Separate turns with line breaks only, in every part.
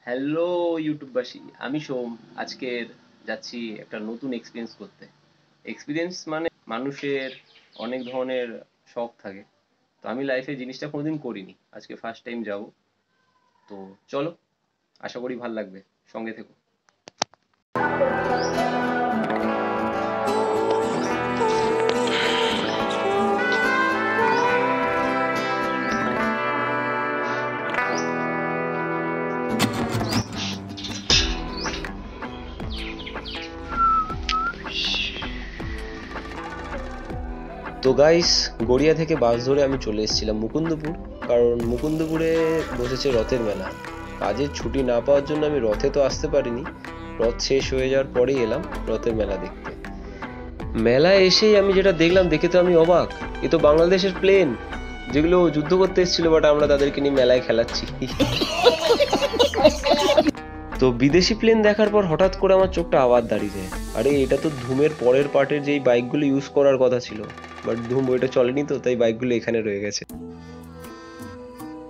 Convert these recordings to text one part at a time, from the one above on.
Hello ইউটিউববাসী, আমি সোম। আজকের যাচ্ছি একটা নতুন এক্সপিরিয়েন্স করতে। এক্সপিরিয়েন্স মানে মানুষের অনেক ধরনের শখ থাকে, তো আমি লাইফে জিনিসটা কোনোদিন করিনি, আজকে ফার্স্ট টাইম যাব। তো চলো, আশা করি ভাল লাগবে, সঙ্গে থেকো। তো গাইস, গড়িয়া থেকে বাস ধরে আমি চলে এসেছিলাম মুকুন্দপুর, কারণ মুকুন্দপুরে বসেছে রথের মেলা। কাজের ছুটি না পাওয়ার জন্য আমি রথে তো আসতে পারিনি, রথ শেষ হয়ে যাওয়ার পরেই এলাম রথের মেলা দেখতে। মেলায় এসেই আমি যেটা দেখলাম, দেখে তো আমি অবাক। এ তো বাংলাদেশের প্লেন, যেগুলো যুদ্ধ করতে এসেছিল, বাট আমরা তাদেরকে নিয়ে মেলায় খেলাচ্ছি। তো বিদেশি প্লেন দেখার পর হঠাৎ করে আমার চোখটা আবার দাঁড়িয়ে যায়। আরে এটা তো ধুমের পরের পার্টের যেই বাইকগুলো ইউজ করার কথা ছিল, বাট ধুম ওইটা চলেনি, তো তাই বাইকগুলো এখানে রয়ে গেছে।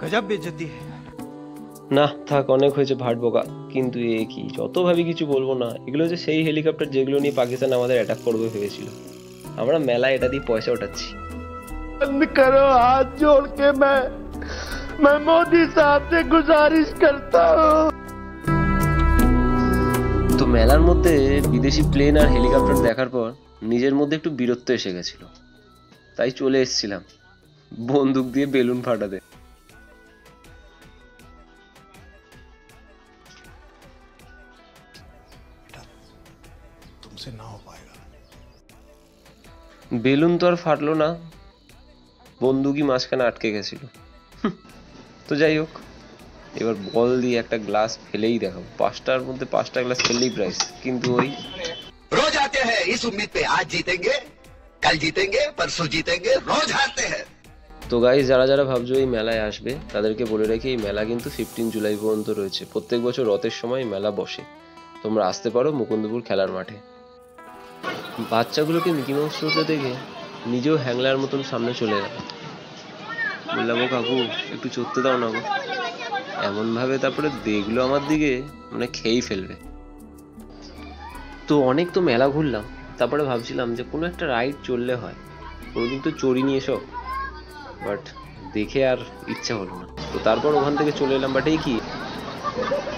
गजब बेइज्जती है।
না থাক, অনেক হয়েছে ভাট বকা। কিন্তু এ কি, যত ভাবি কিছু বলবো না। এগুলো যে সেই হেলিকপ্টার যেগুলো নিয়ে পাকিস্তান আমাদের অ্যাটাক করবে ভেবেছিল। আমরা মেলায় এটা দিয়ে পয়সা ওঠাচ্ছি।
बंद करो, हाथ जोड़ के मैं मोदी साहब से गुजारिश करता हूँ।
তো মেলার মধ্যে বিদেশি প্লেন আর হেলিকপ্টার দেখার পর নিজের মধ্যে একটু বীরত্ব এসে গেছিল, তাই চলে এসেছিলাম বন্দুক দিয়ে বেলুন ফাটাতে।
तुमसे ना हो पाएगा।
বেলুন তো আর ফাটলো না, বন্দুকই মাঝখানে আটকে গেছিল। তো যাই হোক, এবার বল দিয়ে একটা গ্লাস ফেলেই দেখাবো। 5টার মধ্যে 5টা গ্লাস ফেললেই প্রাইস, কিন্তু ওই
रोज आते हैं इस उम्मीद पे आज जीतेंगे कल जीतेंगे परसों जीतेंगे रोज हारते हैं।
তো গাইস, যারা যারা ভাবছো এই মেলায় আসবে, তাদেরকে বলে রাখি এই মেলা কিন্তু 15 জুলাই পর্যন্ত রয়েছে। প্রত্যেক বছর রথের সময় মেলা বসে, তোমরা আসতে পারো মুকুন্দপুর খেলার মাঠে। বাচ্চাগুলোকে মিকি মাউস শোতে দেখে নিজেও হ্যাংলার মতন সামনে চলে গেল। বললাম, ও কাকু একটু চড়তে দাও না গো। এমন ভাবে তারপরে দেখলো আমার দিকে, মানে খেয়েই ফেলবে। তো অনেক তো মেলা ঘুরলাম, তারপরে ভাবছিলাম যে কোনো একটা রাইড চললে হয়। কোনোদিন তো চড়িনি এসব, বাট দেখে আর ইচ্ছা হলো না। তো তারপর ওখান থেকে চলে এলাম। বাট এই কি,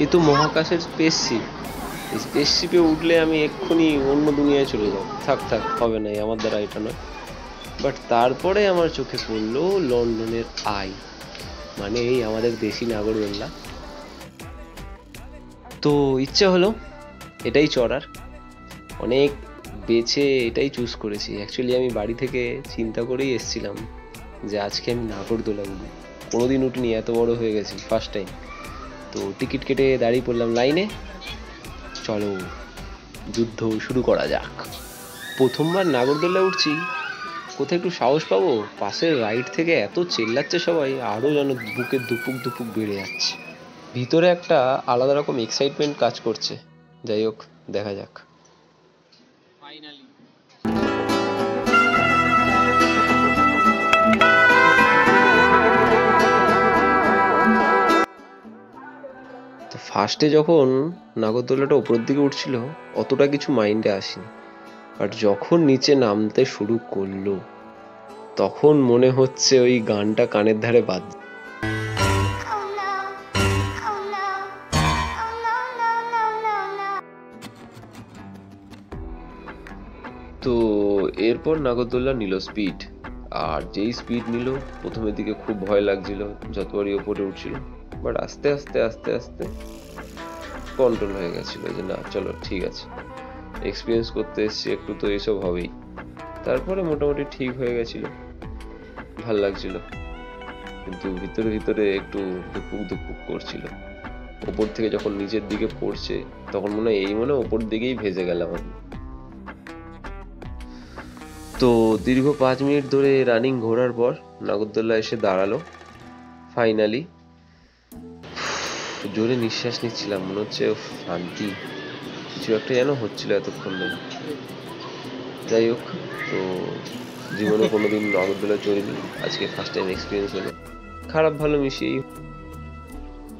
এ তো মহাকাশের স্পেসশিপ। এই স্পেসশিপে উঠলে আমি এক্ষুনি অন্য দুনিয়ায় চলে যাব। থাক থাক, হবে না, আমার দ্বারা এটা নয়। বাট তারপরে আমার চোখে পড়লো লন্ডনের আই, মানে এই আমাদের দেশি নাগরদোল্লা। তো ইচ্ছে হলো এটাই চড়ার। অনেক বেছে এটাই চুজ করেছি। অ্যাকচুয়ালি আমি বাড়ি থেকে চিন্তা করেই এসেছিলাম যে আজকে আমি নাগরদোলা উঠবো। কোনোদিন উঠিনি, এত বড় হয়ে গেছি, ফার্স্ট টাইম। তো টিকিট কেটে দাঁড়িয়ে পড়লাম লাইনে। চলো যুদ্ধ শুরু করা যাক। প্রথমবার নাগরদোলা উঠছি, কোথায় একটু সাহস পাবো। পাশের রাইড থেকে এত চেল্লাচ্ছে সবাই, আরও যেন বুকে দুপুক দুপুক বেড়ে যাচ্ছে। ভিতরে একটা আলাদা রকম এক্সাইটমেন্ট কাজ করছে। যাই হোক, দেখা যাক। তো ফার্স্টে যখন নাগরদোলাটা উপরের দিকে উঠছিল, অতটা কিছু মাইন্ডে আসেনি। বাট যখন নিচে নামতে শুরু করলো, তখন মনে হচ্ছে ওই গানটা কানের ধারে বাজছে। তো এরপর নাগরদোল্লা নিল স্পিড, আর যেই স্পিড নিল, প্রথমের দিকে খুব ভয় লাগছিল যতবারই ওপরে উঠছিল। বাট আস্তে আস্তে আস্তে আস্তে কন্ট্রোল হয়ে গেছিলো যে না চলো ঠিক আছে, এক্সপিরিয়েন্স করতে এসছি, একটু তো এসব হবেই। তারপরে মোটামুটি ঠিক হয়ে গেছিল, ভাল লাগছিল। কিন্তু ভিতরে ভিতরে একটু দুপুক দুপুক করছিল। ওপর থেকে যখন নিচের দিকে পড়ছে, তখন মনে হয় এই মনে ওপর দিকেই ভেসে গেলাম আমি। তো দীর্ঘ 5 মিনিট ধরে রানিং ঘোরার পর নাগরদোল্লা এসে দাঁড়ালো ফাইনালি। জোরে নিঃশ্বাস নিচ্ছিলাম, মনে হচ্ছে শান্তি, কিছু একটা যেন হচ্ছিল এতক্ষণ ধরে। যাই হোক, তো জীবনে কোনোদিন নাগরদোলা চড়িনি, আজকে ফার্স্ট টাইম এক্সপিরিয়েন্স হলো। খারাপ ভালো মিশিয়েই।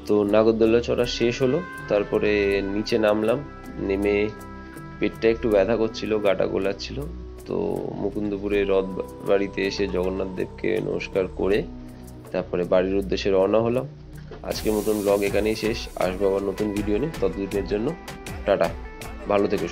তো নাগরদোল্লা চড়া শেষ হলো, তারপরে নিচে নামলাম। নেমে পেটটা একটু ব্যথা করছিল, গাটা গোলাচ্ছিল। তো মুকুন্দপুরে রথ বাড়িতে এসে জগন্নাথ দেবকে নমস্কার করে তারপরে বাড়ির উদ্দেশ্যে রওনা হলাম। আজকের মতন ব্লগ এখানেই শেষ। আসবো আবার নতুন ভিডিও নিয়ে, ততদিনের জন্য টাটা, ভালো থেকো।